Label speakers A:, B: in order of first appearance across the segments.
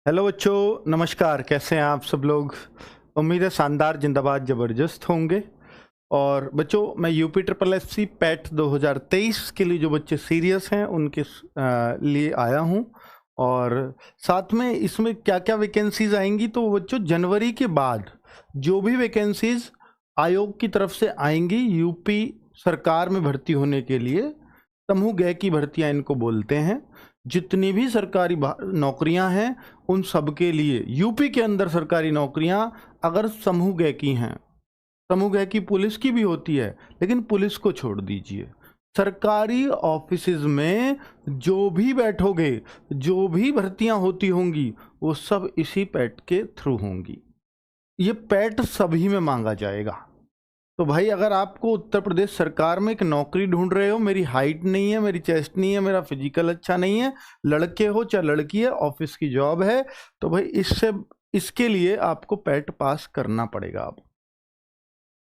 A: Hello बच्चों, नमस्कार। कैसे हैं आप सब लोग? उम्मीद है शानदार, जिंदाबाद, ज़बरदस्त होंगे। और बच्चों, मैं UP triple S C PET 2023 के लिए जो बच्चे सीरियस हैं उनके लिए आया हूं। और साथ में इसमें क्या क्या वैकेंसीज आएंगी, तो बच्चों जनवरी के बाद जो भी वैकेंसीज आयोग की तरफ से आएंगी यूपी सरकार में भर्ती होने के लिए, समूह गय की भर्तियां इनको बोलते हैं। जितनी भी सरकारी नौकरियां हैं उन सब के लिए यूपी के अंदर सरकारी नौकरियां अगर समूह गय की हैं, समूह गय की पुलिस की भी होती है, लेकिन पुलिस को छोड़ दीजिए, सरकारी ऑफिसेज में जो भी बैठोगे, जो भी भर्तियां होती होंगी, वो सब इसी पैट के थ्रू होंगी। ये पैट सभी में मांगा जाएगा। तो भाई, अगर आपको उत्तर प्रदेश सरकार में एक नौकरी ढूंढ रहे हो, मेरी हाइट नहीं है, मेरी चेस्ट नहीं है, मेरा फिजिकल अच्छा नहीं है, लड़के हो चाहे लड़की है, ऑफिस की जॉब है, तो भाई इसके लिए आपको पैट पास करना पड़ेगा। अब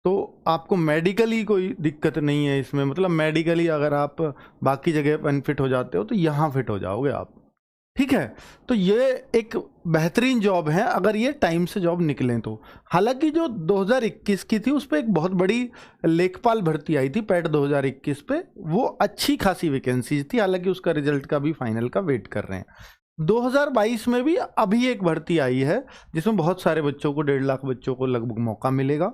A: तो आपको मेडिकली कोई दिक्कत नहीं है इसमें, मतलब मेडिकली अगर आप बाकी जगह बेनिफिट हो जाते हो तो यहाँ फिट हो जाओगे आप। ठीक है, तो ये एक बेहतरीन जॉब है अगर ये टाइम से जॉब निकलें तो। हालांकि जो 2021 की थी उस पर एक बहुत बड़ी लेखपाल भर्ती आई थी पैट 2021 पे, वो अच्छी खासी वैकेंसीज थी। हालांकि उसका रिजल्ट का भी फाइनल का वेट कर रहे हैं। 2022 में भी अभी एक भर्ती आई है जिसमें बहुत सारे बच्चों को, 1.5 लाख बच्चों को लगभग मौका मिलेगा।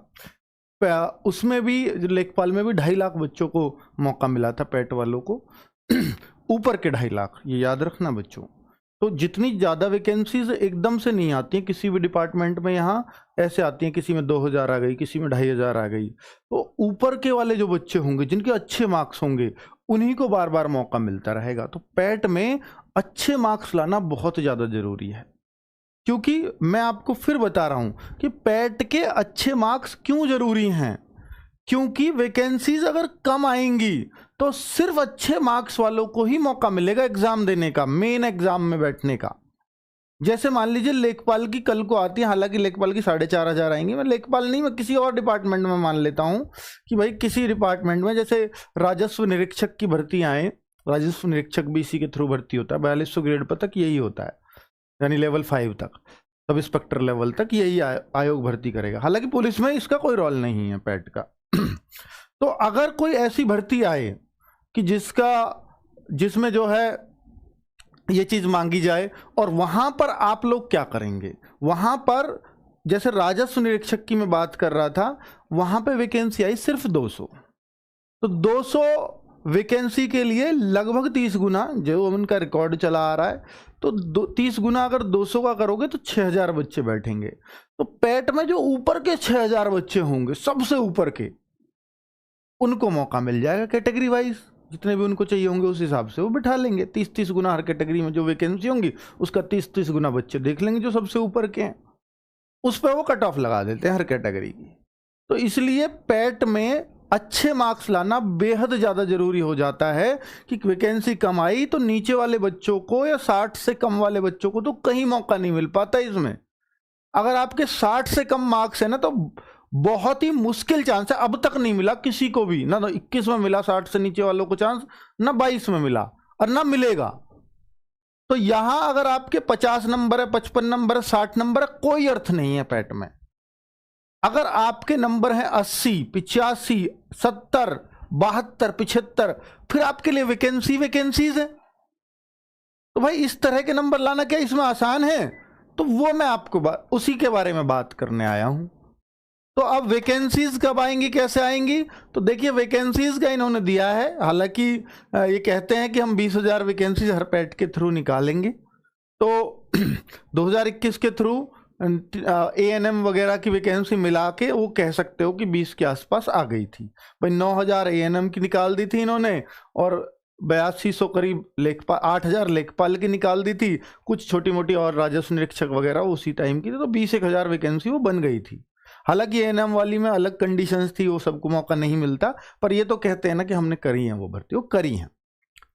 A: उसमें भी, लेखपाल में भी 2.5 लाख बच्चों को मौका मिला था पैट वालों को। ऊपर के 2.5 लाख, ये याद रखना बच्चों। तो जितनी ज़्यादा वैकेंसीज एकदम से नहीं आती हैं किसी भी डिपार्टमेंट में, यहाँ ऐसे आती हैं, किसी में 2000 आ गई, किसी में 2500 आ गई। तो ऊपर के वाले जो बच्चे होंगे, जिनके अच्छे मार्क्स होंगे, उन्हीं को बार बार मौका मिलता रहेगा। तो पैट में अच्छे मार्क्स लाना बहुत ज़्यादा ज़रूरी है। क्योंकि मैं आपको फिर बता रहा हूं कि पैट के अच्छे मार्क्स क्यों जरूरी हैं। क्योंकि वैकेंसीज अगर कम आएंगी तो सिर्फ अच्छे मार्क्स वालों को ही मौका मिलेगा एग्जाम देने का, मेन एग्जाम में बैठने का। जैसे मान लीजिए लेखपाल की कल को आती है, हालांकि लेखपाल की 4500 आएंगी, मैं लेखपाल नहीं, मैं किसी और डिपार्टमेंट में मान लेता हूं कि भाई किसी डिपार्टमेंट में, जैसे राजस्व निरीक्षक की भर्ती आए, राजस्व निरीक्षक भी इसी के थ्रू भर्ती होता है, 4200 ग्रेड पर तक यही होता है, यानी लेवल 5 तक, सब इंस्पेक्टर लेवल तक यही आयोग भर्ती करेगा। हालांकि पुलिस में इसका कोई रोल नहीं है पैट का। तो अगर कोई ऐसी भर्ती आए कि जिसमें जो है ये चीज मांगी जाए, और वहां पर आप लोग क्या करेंगे? वहां पर जैसे राजस्व निरीक्षक की मैं बात कर रहा था, वहां पे वैकेंसी आई सिर्फ 200। तो 200 वैकेंसी के लिए लगभग 30 गुना जो उनका रिकॉर्ड चला आ रहा है, तो 30 गुना अगर 200 का करोगे तो 6000 बच्चे बैठेंगे। तो पैट में जो ऊपर के 6000 बच्चे होंगे, सबसे ऊपर के, उनको मौका मिल जाएगा कैटेगरी वाइज, जितने भी उनको चाहिए होंगे उस हिसाब से वो बिठा लेंगे। 30-30 गुना हर कैटेगरी में जो वैकेंसी होंगी उसका 30-30 गुना बच्चे देख लेंगे जो सबसे ऊपर के हैं, उस पर वो कट ऑफ लगा देते हैं हर कैटेगरी की। तो इसलिए पैट में अच्छे मार्क्स लाना बेहद ज़्यादा जरूरी हो जाता है कि वैकेंसी कम आई तो नीचे वाले बच्चों को या 60 से कम वाले बच्चों को तो कहीं मौका नहीं मिल पाता इसमें। अगर आपके 60 से कम मार्क्स है ना, तो बहुत ही मुश्किल चांस है, अब तक नहीं मिला किसी को भी, ना तो 21 में मिला 60 से नीचे वालों को चांस, ना 22 में मिला, और ना मिलेगा। तो यहां अगर आपके 50 नंबर है, 55 नंबर है, 60 नंबर है, कोई अर्थ नहीं है पैट में। अगर आपके नंबर है 80, 85, 70, 72, 75, फिर आपके लिए वैकेंसीज है। तो भाई इस तरह के नंबर लाना क्या इसमें आसान है? तो वो मैं आपको उसी के बारे में बात करने आया हूं। तो अब वैकेंसीज कब आएंगी, कैसे आएंगी? तो देखिए, वैकेंसीज का इन्होंने दिया है। हालांकि ये कहते हैं कि हम 20,000 वैकेंसीज हर पैट के थ्रू निकालेंगे। तो 2021 के थ्रू ANM वगैरह की वैकेंसी मिला के वो कह सकते हो कि 20 के आसपास आ गई थी। भाई 9,000 ANM की निकाल दी थी इन्होंने, और 8200 करीब लेखपाल, 8,000 लेखपाल की निकाल दी थी, कुछ छोटी मोटी और राजस्व निरीक्षक वगैरह उसी टाइम की थी। तो 20,000 वैकेंसी वो बन गई थी। हालांकि ANM वाली में अलग कंडीशंस थी, वो सबको मौका नहीं मिलता, पर ये तो कहते हैं ना कि हमने करी है वो भर्ती, वो करी है।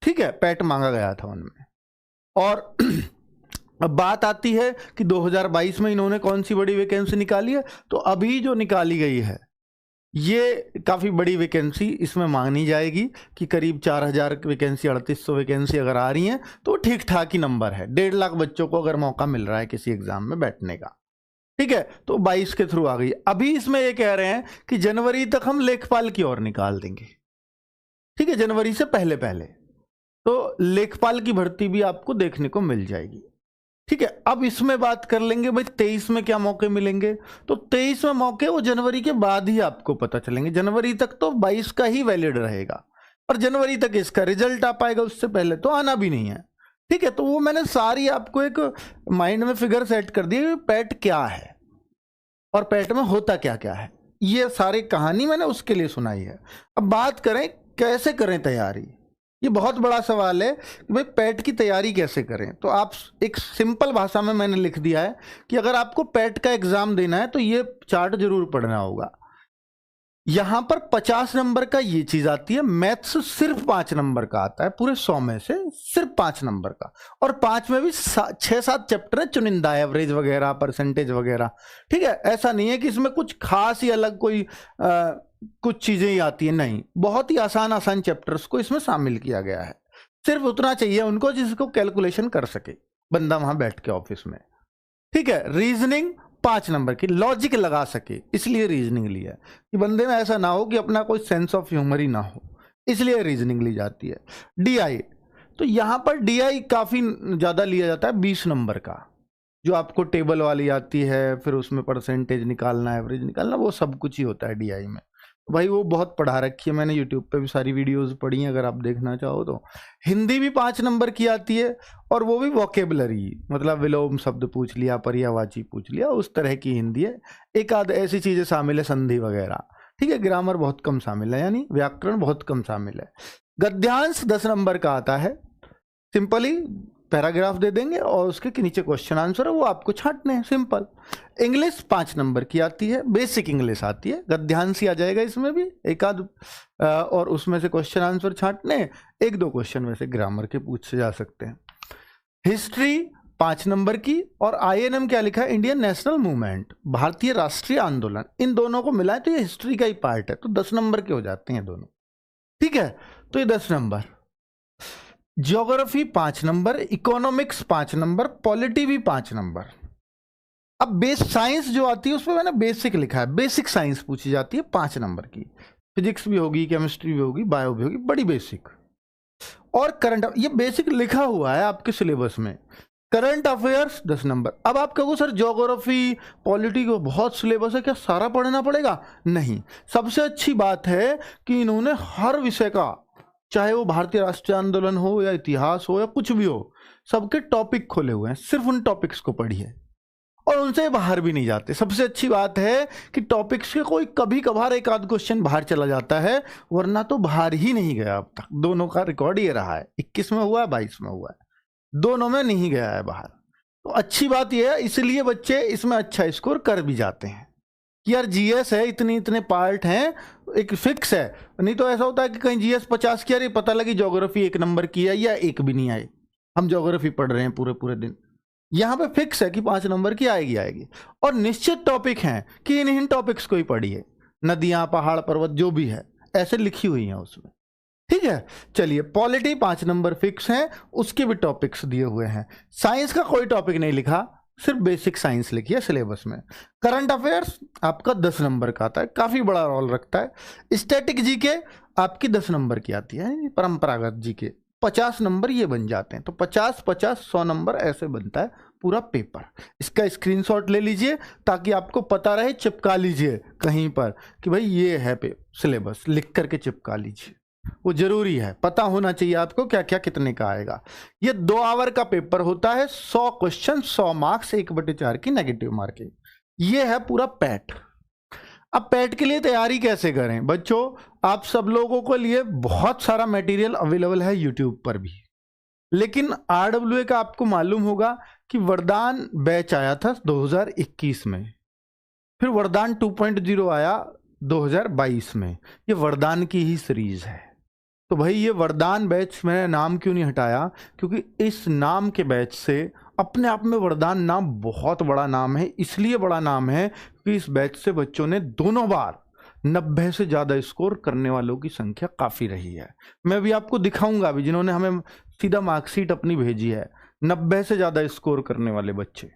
A: ठीक है, पैट मांगा गया था उनमें। और अब बात आती है कि 2022 में इन्होंने कौन सी बड़ी वैकेंसी निकाली है। तो अभी जो निकाली गई है ये काफ़ी बड़ी वैकेंसी इसमें मांगनी जाएगी कि करीब 4000 वैकेंसी, 3800 वैकेंसी अगर आ रही हैं तो ठीक ठाक ही नंबर है। 1.5 लाख बच्चों को अगर मौका मिल रहा है किसी एग्जाम में बैठने का, ठीक है, तो 22 के थ्रू आ गई। अभी इसमें ये कह रहे हैं कि जनवरी तक हम लेखपाल की ओर निकाल देंगे, ठीक है, जनवरी से पहले पहले तो लेखपाल की भर्ती भी आपको देखने को मिल जाएगी, ठीक है। अब इसमें बात कर लेंगे भाई 23 में क्या मौके मिलेंगे, तो 23 में मौके वो जनवरी के बाद ही आपको पता चलेंगे। जनवरी तक तो 22 का ही वैलिड रहेगा और जनवरी तक इसका रिजल्ट आ पाएगा, उससे पहले तो आना भी नहीं है, ठीक है। तो वो मैंने सारी आपको एक माइंड में फिगर सेट कर दी कि पैट क्या है और पैट में होता क्या क्या है, ये सारी कहानी मैंने उसके लिए सुनाई है। अब बात करें कैसे करें तैयारी, ये बहुत बड़ा सवाल है कि भाई पैट की तैयारी कैसे करें। तो आप एक सिंपल भाषा में मैंने लिख दिया है कि अगर आपको पैट का एग्जाम देना है तो ये चार्ट जरूर पढ़ना होगा। यहां पर 50 नंबर का ये चीज आती है, मैथ्स सिर्फ 5 नंबर का आता है, पूरे 100 में से सिर्फ 5 नंबर का, और 5 में भी 6-7 चैप्टर है, चुनिंदा, एवरेज वगैरह, परसेंटेज वगैरह, ठीक है। ऐसा नहीं है कि इसमें कुछ खास ही अलग कोई कुछ चीजें ही आती है, नहीं, बहुत ही आसान आसान चैप्टर्स को इसमें शामिल किया गया है। सिर्फ उतना चाहिए उनको जिसको कैलकुलेशन कर सके बंदा वहां बैठ के ऑफिस में, ठीक है। रीजनिंग 5 नंबर की, लॉजिक लगा सके, इसलिए रीजनिंग लिया है कि बंदे में ऐसा ना हो कि अपना कोई सेंस ऑफ ह्यूमर ही ना हो, इसलिए रीजनिंग ली जाती है। डीआई, तो यहां पर डीआई काफी ज्यादा लिया जाता है, 20 नंबर का, जो आपको टेबल वाली आती है, फिर उसमें परसेंटेज निकालना, एवरेज निकालना, वो सब कुछ ही होता है डीआई में। भाई वो बहुत पढ़ा रखी है मैंने, यूट्यूब पे भी सारी वीडियोस पढ़ी हैं, अगर आप देखना चाहो तो। हिंदी भी 5 नंबर की आती है, और वो भी वोकेबलरी, मतलब विलोम शब्द पूछ लिया, पर्यायवाची पूछ लिया, उस तरह की हिंदी है। एक आध ऐसी चीजें शामिल है, संधि वगैरह, ठीक है। ग्रामर बहुत कम शामिल है, यानी व्याकरण बहुत कम शामिल है। गद्यांश 10 नंबर का आता है, सिंपली पैराग्राफ दे देंगे और उसके नीचे क्वेश्चन आंसर है, वो आपको छांटने हैं, सिंपल। इंग्लिश 5 नंबर की आती है, बेसिक इंग्लिश आती है, गद्यांश ही आ जाएगा इसमें भी एक आध, और उसमें से क्वेश्चन आंसर छांटने, 1-2 क्वेश्चन वैसे ग्रामर के पूछे जा सकते हैं। हिस्ट्री 5 नंबर की, और आईएनएम क्या लिखा है, इंडियन नेशनल मूवमेंट, भारतीय राष्ट्रीय आंदोलन, इन दोनों को मिलाए तो ये हिस्ट्री का ही पार्ट है, तो 10 नंबर के हो जाते हैं दोनों, ठीक है। तो ये 10 number. Geography 5 number, economics 5 number, polity भी 5 नंबर। अब बेस साइंस जो आती है उसमें मैंने बेसिक लिखा है, बेसिक साइंस पूछी जाती है 5 नंबर की, फिजिक्स भी होगी, केमिस्ट्री भी होगी, बायो भी होगी, बड़ी बेसिक। और करंट, ये बेसिक लिखा हुआ है आपके सिलेबस में। Current affairs 10 number. अब आप कहोगे सर ज्योग्राफी पॉलिटी को बहुत सिलेबस है, क्या सारा पढ़ना पड़ेगा? नहीं, सबसे अच्छी बात है कि इन्होंने हर विषय का, चाहे वो भारतीय राष्ट्रीय आंदोलन हो या इतिहास हो या कुछ भी हो, सबके टॉपिक खोले हुए हैं, सिर्फ उन टॉपिक्स को पढ़िए और उनसे बाहर भी नहीं जाते। सबसे अच्छी बात है कि टॉपिक्स के कोई कभी कभार एक आध क्वेश्चन बाहर चला जाता है, वरना तो बाहर ही नहीं गया अब तक। दोनों का रिकॉर्ड ये रहा है, 21 में हुआ है, 22 में हुआ है, दोनों में नहीं गया है बाहर। तो अच्छी बात यह है, इसलिए बच्चे इसमें अच्छा स्कोर कर भी जाते हैं कि यार जीएस है, इतने पार्ट हैं, एक फिक्स है। नहीं तो ऐसा होता है कि कहीं जीएस 50 की आ रही, पता लगी ज्योग्राफी 1 नंबर की है या 1 भी नहीं आए, हम ज्योग्राफी पढ़ रहे हैं पूरे पूरे दिन। यहाँ पे फिक्स है कि 5 नंबर की आएगी, और निश्चित टॉपिक हैं कि इन टॉपिक्स को ही पढ़िए, नदियां, पहाड़, पर्वत, जो भी है ऐसे लिखी हुई हैं उसमें, ठीक है। चलिए, पॉलिटी 5 नंबर फिक्स है, उसके भी टॉपिक्स दिए हुए हैं। साइंस का कोई टॉपिक नहीं लिखा, सिर्फ बेसिक साइंस लिखी है सिलेबस में। करंट अफेयर्स आपका 10 नंबर का आता है, काफी बड़ा रोल रखता है। स्टैटिक जीके आपकी 10 नंबर की आती है, परंपरागत जीके 50 नंबर ये बन जाते हैं। तो 50-50-100 नंबर ऐसे बनता है पूरा पेपर। इसका स्क्रीनशॉट ले लीजिए ताकि आपको पता रहे, चिपका लीजिए कहीं पर कि भाई ये है सिलेबस, लिख करके चिपका लीजिए, वो जरूरी है, पता होना चाहिए आपको क्या क्या कितने का आएगा। ये 2 आवर का पेपर होता है, 100 क्वेश्चन, 100 मार्क्स, 1/4 की नेगेटिव मार्किंग। ये है पूरा पैट। अब पैट के लिए तैयारी कैसे करें बच्चों? आप सब लोगों के लिए बहुत सारा मटेरियल अवेलेबल है यूट्यूब पर भी, लेकिन आरडब्ल्यूए का आपको मालूम होगा कि वरदान बैच आया था 2021 में, फिर वरदान 2.0 आया 2022 में। ये वरदान की ही सीरीज है। तो भाई ये वरदान बैच मैंने नाम क्यों नहीं हटाया? क्योंकि इस नाम के बैच से, अपने आप में वरदान नाम बहुत बड़ा नाम है, इसलिए बड़ा नाम है कि इस बैच से बच्चों ने दोनों बार 90 से ज़्यादा स्कोर करने वालों की संख्या काफ़ी रही है। मैं अभी आपको दिखाऊंगा अभी, जिन्होंने हमें सीधा मार्कशीट अपनी भेजी है, 90 से ज़्यादा स्कोर करने वाले बच्चे।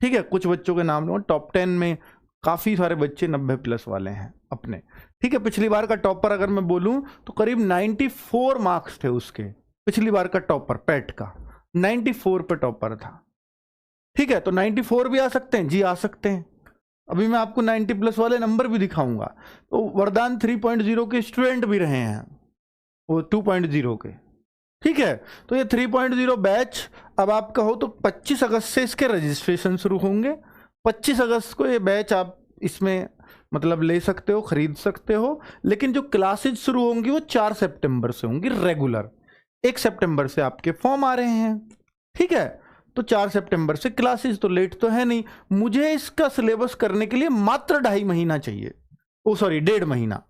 A: ठीक है, कुछ बच्चों के नाम लो, टॉप 10 में काफ़ी सारे बच्चे 90+ वाले हैं अपने। ठीक है, पिछली बार का टॉपर अगर मैं बोलूं तो करीब 94 मार्क्स थे उसके। पिछली बार का टॉपर पैट का 94 पे टॉपर था। ठीक है, तो 94 भी आ सकते हैं जी, आ सकते हैं। अभी मैं आपको 90+ वाले नंबर भी दिखाऊंगा। तो वरदान 3.0 के स्टूडेंट भी रहे हैं वो 2.0 के। ठीक है, तो ये 3.0 बैच अब आपका हो तो 25 अगस्त से इसके रजिस्ट्रेशन शुरू होंगे। 25 अगस्त को ये बैच आप इसमें मतलब ले सकते हो, खरीद सकते हो। लेकिन जो क्लासेज शुरू होंगी वो 4 सितंबर से होंगी रेगुलर। 1 सितंबर से आपके फॉर्म आ रहे हैं। ठीक है, तो 4 सितंबर से क्लासेज, तो लेट तो है नहीं। मुझे इसका सिलेबस करने के लिए मात्र 2.5 महीना चाहिए, ओ सॉरी 1.5 महीना।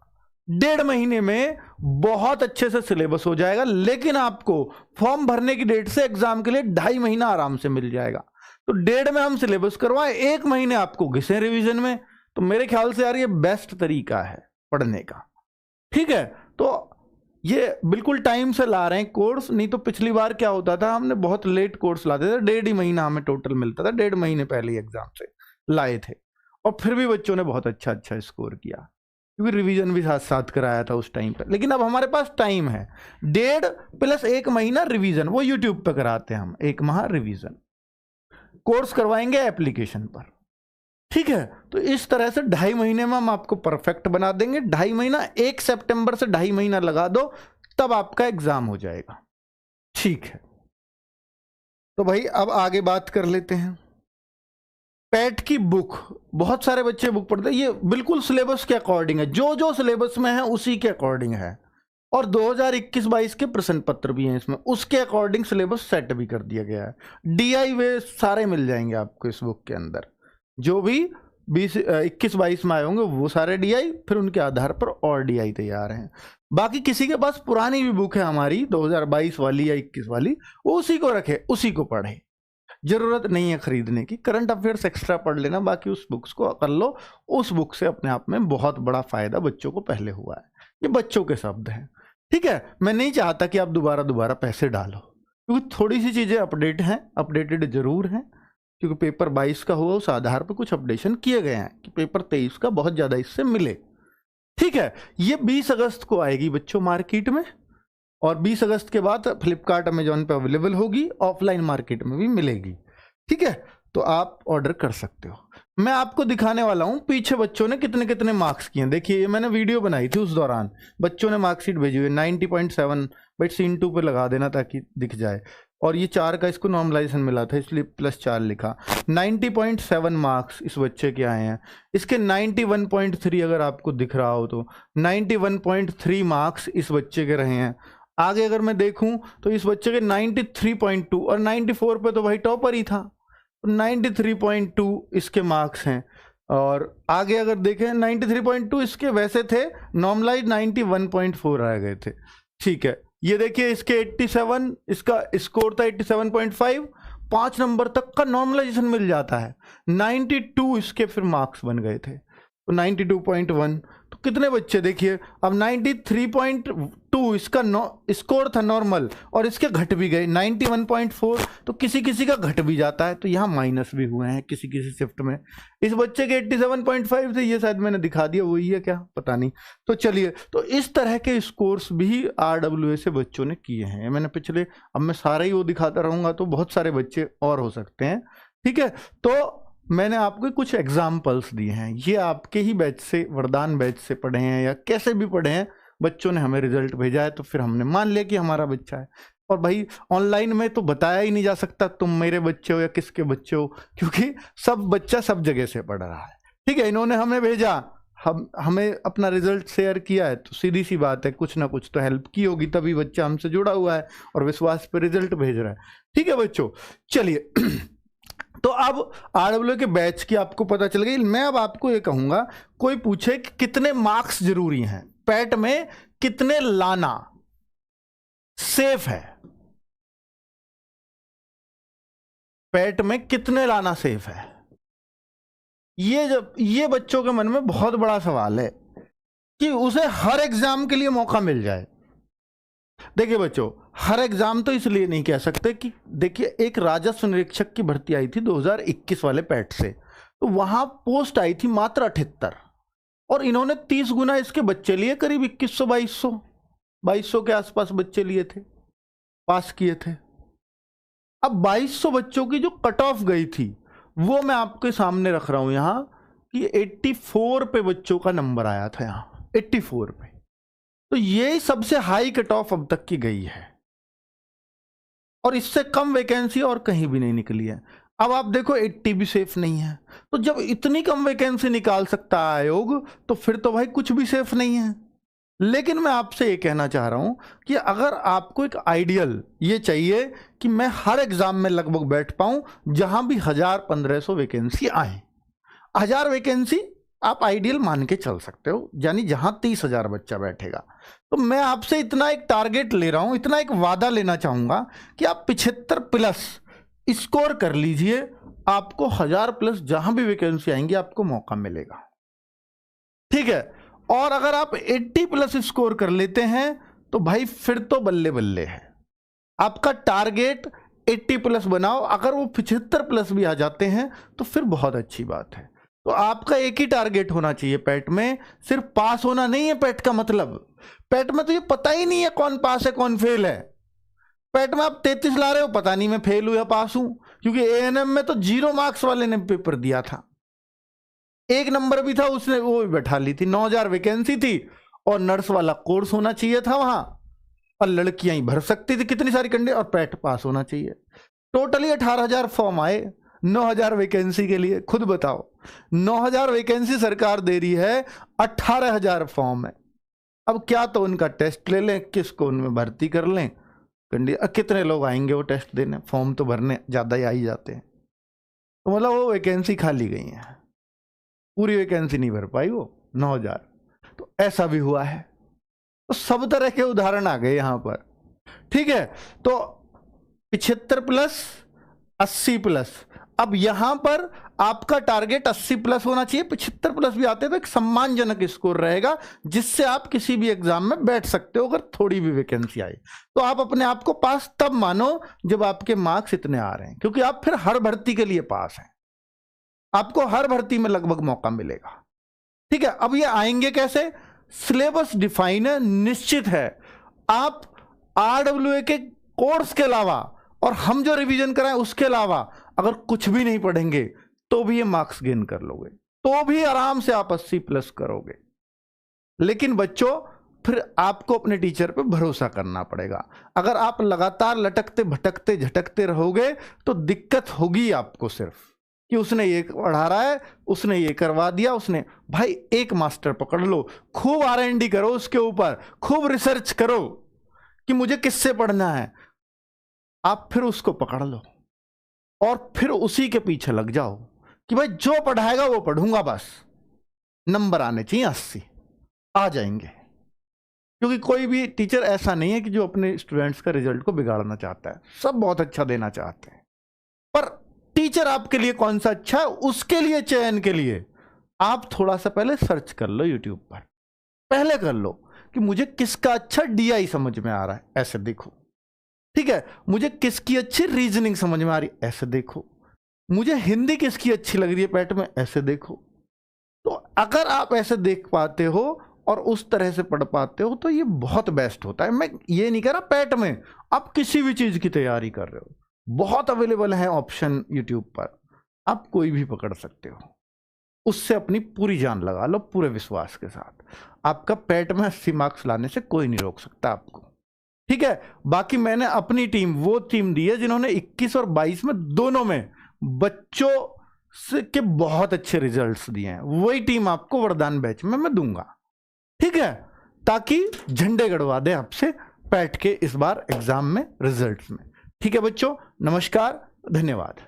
A: 1.5 महीने में बहुत अच्छे से सिलेबस हो जाएगा। लेकिन आपको फॉर्म भरने की डेट से एग्जाम के लिए 2.5 महीना आराम से मिल जाएगा। तो 1.5 में हम सिलेबस करवाएं, 1 महीने आपको घिसे रिवीजन में। तो मेरे ख्याल से यार ये बेस्ट तरीका है पढ़ने का। ठीक है, तो ये बिल्कुल टाइम से ला रहे हैं कोर्स। नहीं तो पिछली बार क्या होता था, हमने बहुत लेट कोर्स लाते थे, 1.5 महीना हमें टोटल मिलता था, 1.5 महीने पहले एग्जाम से लाए थे। और फिर भी बच्चों ने बहुत अच्छा स्कोर किया, क्योंकि रिवीजन भी साथ साथ कराया था उस टाइम पर। लेकिन अब हमारे पास टाइम है, 1.5 + 1 महीना रिवीजन, वो यूट्यूब पे कराते हैं हम। 1 माह रिवीजन कोर्स करवाएंगे एप्लीकेशन पर। ठीक है, तो इस तरह से 2.5 महीने में हम आपको परफेक्ट बना देंगे। 2.5 महीना, 1 सितंबर से 2.5 महीना लगा दो, तब आपका एग्जाम हो जाएगा। ठीक है, तो भाई अब आगे बात कर लेते हैं। पैट की बुक, बहुत सारे बच्चे बुक पढ़ते हैं। ये बिल्कुल सिलेबस के अकॉर्डिंग है, जो जो सिलेबस में है उसी के अकॉर्डिंग है। और 2021-22 के प्रश्न पत्र भी हैं इसमें, उसके अकॉर्डिंग सिलेबस सेट भी कर दिया गया है। DI वे सारे मिल जाएंगे आपको इस बुक के अंदर। जो भी 21-22 में आए होंगे वो सारे DI, फिर उनके आधार पर और DI तैयार हैं। बाकी किसी के पास पुरानी भी बुक है हमारी 2022 वाली या 21 वाली, वो उसी को रखे, उसी को पढ़े। जरूरत नहीं है खरीदने की। करंट अफेयर्स एक्स्ट्रा पढ़ लेना, बाकी उस बुक्स को कर लो। उस बुक से अपने आप में बहुत बड़ा फायदा बच्चों को पहले हुआ है। ये बच्चों के शब्द हैं। ठीक है, मैं नहीं चाहता कि आप दोबारा पैसे डालो, क्योंकि थोड़ी सी चीजें अपडेट हैं, अपडेटेड जरूर हैं। क्योंकि पेपर 22 का हुआ, उस आधार पर कुछ अपडेशन किए गए हैं कि पेपर 23 का बहुत ज्यादा इससे मिले। ठीक है, ये 20 अगस्त को आएगी बच्चों मार्केट में, और 20 अगस्त के बाद फ्लिपकार्ट अमेजॉन पे अवेलेबल होगी, ऑफलाइन मार्केट में भी मिलेगी। ठीक है, तो आप ऑर्डर कर सकते हो। मैं आपको दिखाने वाला हूं पीछे बच्चों ने कितने कितने मार्क्स किए हैं। देखिए, ये मैंने वीडियो बनाई थी, उस दौरान बच्चों ने मार्कशीट भेजी हुई है 90.7। बट सीन 2 पे लगा देना ताकि दिख जाए। और ये 4 का इसको नॉर्मलाइजेशन मिला था, इसलिए +4 लिखा। 90.7 मार्क्स इस बच्चे के आए हैं। इसके 91.3 अगर आपको दिख रहा हो तो 91.3 मार्क्स इस बच्चे के रहे हैं। आगे अगर मैं देखूं तो इस बच्चे के 93.2, और 94 पे तो भाई टॉपर ही था, 93.2 इसके मार्क्स हैं। और आगे अगर देखें 93.2 इसके वैसे थे, नॉर्मलाइज 91.4 रह गए थे। ठीक है, ये देखिए इसके 87, इसका स्कोर था 87.5, 5 नंबर तक का नॉर्मलाइजेशन मिल जाता है। 92 इसके फिर मार्क्स बन गए थे, तो 92.1। तो कितने बच्चे देखिए, अब 93.2 इसका स्कोर था नॉर्मल, और इसके घट भी गए 91.4। तो किसी किसी का घट भी जाता है, तो यहाँ माइनस भी हुए हैं किसी किसी शिफ्ट में। इस बच्चे के 87.5 थे, ये शायद मैंने दिखा दिया, वही है क्या पता नहीं। तो चलिए, तो इस तरह के स्कोर्स भी RWA से बच्चों ने किए हैं। मैंने पिछले, अब मैं सारे ही वो दिखाता रहूंगा तो बहुत सारे बच्चे और हो सकते हैं। ठीक है, तो मैंने आपको कुछ एग्जाम्पल्स दिए हैं। ये आपके ही बैच से, वरदान बैच से पढ़े हैं या कैसे भी पढ़े हैं, बच्चों ने हमें रिजल्ट भेजा है, तो फिर हमने मान लिया कि हमारा बच्चा है। और भाई ऑनलाइन में तो बताया ही नहीं जा सकता तुम मेरे बच्चे हो या किसके बच्चे हो, क्योंकि सब बच्चा सब जगह से पढ़ रहा है। ठीक है, इन्होंने हमें भेजा, हमें अपना रिजल्ट शेयर किया है, तो सीधी सी बात है कुछ ना कुछ तो हेल्प की होगी, तभी बच्चा हमसे जुड़ा हुआ है और विश्वास पे रिजल्ट भेज रहा है। ठीक है बच्चों, चलिए तो अब RWA के बैच की आपको पता चल गई। मैं अब आपको ये कहूंगा, कोई पूछे कि कितने मार्क्स जरूरी हैं पैट में, कितने लाना सेफ है, पैट में कितने लाना सेफ है, ये बच्चों के मन में बहुत बड़ा सवाल है। कि उसे हर एग्जाम के लिए मौका मिल जाए। देखिए बच्चों, हर एग्जाम तो इसलिए नहीं कह सकते कि देखिए एक राजस्व निरीक्षक की भर्ती आई थी 2021 वाले पैट से, तो वहां पोस्ट आई थी मात्र 78 और इन्होंने 30 गुना इसके बच्चे लिए, करीब 2100 2200 के आसपास बच्चे लिए थे, पास किए थे। अब 2200 बच्चों की जो कट ऑफ गई थी वो मैं आपके सामने रख रहा हूं यहां कि 84 पे बच्चों का नंबर आया था, यहां 84 पे। तो ये सबसे हाई कट ऑफ अब तक की गई है और इससे कम वैकेंसी और कहीं भी नहीं निकली है। अब आप देखो 80 भी सेफ नहीं है, तो जब इतनी कम वैकेंसी निकाल सकता है आयोग तो फिर तो भाई कुछ भी सेफ नहीं है। लेकिन मैं आपसे ये कहना चाह रहा हूं कि अगर आपको एक आइडियल ये चाहिए कि मैं हर एग्जाम में लगभग बैठ पाऊं जहां भी 1000-1500 वैकेंसी आए, 1000 वैकेंसी आप आइडियल मान के चल सकते हो, यानी जहां 30,000 बच्चा बैठेगा। तो मैं आपसे इतना एक टारगेट ले रहा हूं, इतना एक वादा लेना चाहूंगा कि आप 75 प्लस स्कोर कर लीजिए, आपको 1000 प्लस जहां भी वैकेंसी आएंगी आपको मौका मिलेगा, ठीक है। और अगर आप 80 प्लस स्कोर कर लेते हैं तो भाई फिर तो बल्ले बल्ले है। आपका टारगेट 80 प्लस बनाओ, अगर वो 75 प्लस भी आ जाते हैं तो फिर बहुत अच्छी बात है। तो आपका एक ही टारगेट होना चाहिए पैट में, सिर्फ पास होना नहीं है पैट का मतलब। पैट में तो ये पता ही नहीं है कौन पास है कौन फेल है। पैट में आप 33 ला रहे हो, पता नहीं मैं फेल हूं या पास हूं, क्योंकि एएनएम में तो 0 मार्क्स वाले ने पेपर दिया था, 1 नंबर भी था उसने वो भी बैठा ली थी। 9000 वैकेंसी थी और नर्स वाला कोर्स होना चाहिए था वहां, और लड़कियां ही भर सकती थी कितनी सारी कंडे, और पैट पास होना चाहिए। टोटली 18,000 फॉर्म आए 9000 वैकेंसी के लिए। खुद बताओ, 9000 वैकेंसी सरकार दे रही है, 18,000 फॉर्म है। अब क्या तो उनका टेस्ट ले लें, किसको उनमें भर्ती कर लें, कितने लोग आएंगे वो टेस्ट देने, फॉर्म तो भरने ज्यादा ही आ ही जाते हैं। तो मतलब वो वैकेंसी खाली गई है, पूरी वैकेंसी नहीं भर पाई वो 9000। तो ऐसा भी हुआ है। तो सब तरह के उदाहरण आ गए यहां पर, ठीक है। तो 75 प्लस 80 प्लस, अब यहां पर आपका टारगेट 80 प्लस होना चाहिए। 75 प्लस भी आते तो एक सम्मानजनक स्कोर रहेगा जिससे आप किसी भी एग्जाम में बैठ सकते हो अगर थोड़ी भी वैकेंसी आई। तो आप अपने आप को पास तब मानो जब आपके मार्क्स इतने आ रहे हैं, क्योंकि आप फिर हर भर्ती के लिए पास हैं, आपको हर भर्ती में लगभग मौका मिलेगा, ठीक है। अब ये आएंगे कैसे, सिलेबस डिफाइन है, निश्चित है। आप आरडब्ल्यूए के कोर्स के अलावा और हम जो रिवीजन कराएं उसके अलावा अगर कुछ भी नहीं पढ़ेंगे तो भी ये मार्क्स गेन कर लोगे, तो भी आराम से आप 80 प्लस करोगे। लेकिन बच्चों फिर आपको अपने टीचर पे भरोसा करना पड़ेगा। अगर आप लगातार लटकते भटकते झटकते रहोगे तो दिक्कत होगी आपको, सिर्फ कि उसने ये पढ़ा रहा है, उसने ये करवा दिया, उसने, भाई एक मास्टर पकड़ लो, खूब R&D करो उसके ऊपर, खूब रिसर्च करो कि मुझे किससे पढ़ना है, आप फिर उसको पकड़ लो और फिर उसी के पीछे लग जाओ कि भाई जो पढ़ाएगा वो पढ़ूंगा, बस नंबर आने चाहिए 80, आ जाएंगे। क्योंकि कोई भी टीचर ऐसा नहीं है कि जो अपने स्टूडेंट्स का रिजल्ट को बिगाड़ना चाहता है, सब बहुत अच्छा देना चाहते हैं। पर टीचर आपके लिए कौन सा अच्छा है, उसके लिए चयन के लिए आप थोड़ा सा पहले सर्च कर लो यूट्यूब पर, पहले कर लो कि मुझे किसका अच्छा DI समझ में आ रहा है, ऐसे देखो, ठीक है। मुझे किसकी अच्छी रीजनिंग समझ में आ रही, ऐसे देखो। मुझे हिंदी किसकी अच्छी लग रही है पैट में, ऐसे देखो। तो अगर आप ऐसे देख पाते हो और उस तरह से पढ़ पाते हो तो ये बहुत बेस्ट होता है। मैं ये नहीं कह रहा पैट में, आप किसी भी चीज की तैयारी कर रहे हो, बहुत अवेलेबल है ऑप्शन यूट्यूब पर, आप कोई भी पकड़ सकते हो, उससे अपनी पूरी जान लगा लो पूरे विश्वास के साथ। आपका पैट में 80 मार्क्स लाने से कोई नहीं रोक सकता आपको, ठीक है। बाकी मैंने अपनी टीम, वो टीम दी है जिन्होंने 21 और 22 में दोनों में बच्चों से के बहुत अच्छे रिजल्ट्स दिए हैं, वही टीम आपको वरदान बैच में मैं दूंगा, ठीक है, ताकि झंडे गड़वा दे आपसे पैट के इस बार एग्जाम में, रिजल्ट्स में, ठीक है बच्चों। नमस्कार, धन्यवाद।